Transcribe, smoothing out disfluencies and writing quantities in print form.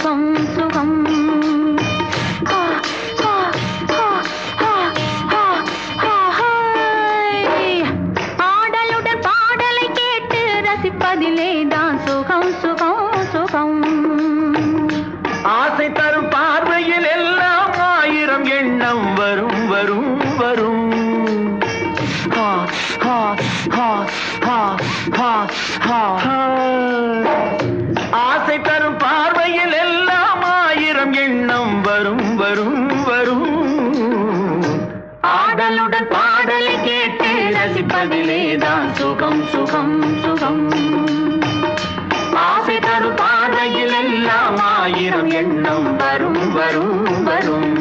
சுகம் சுகம் ஆடலுடன் பாடலை கேட்டு ரசிப்பதிலே தான் சுகம் சுகம் சுகம் ஆசை தரும் பார்வையில் எல்லாம் ஆயிரம் எண்ணம் வரும் வரும் வரும் ஆசை தரும் பார்வையில் எல்லாம் ஆயிரம் எண்ணம் வரும் வரும் வரும் ஆடலுடன் பாடலை கேட்டு ரசிப்பதிலேதான் சுகம் சுகம் சுகம் ஆசை தரும் பார்வையில் எல்லாம் ஆயிரம் எண்ணம் வரும் வரும் வரும்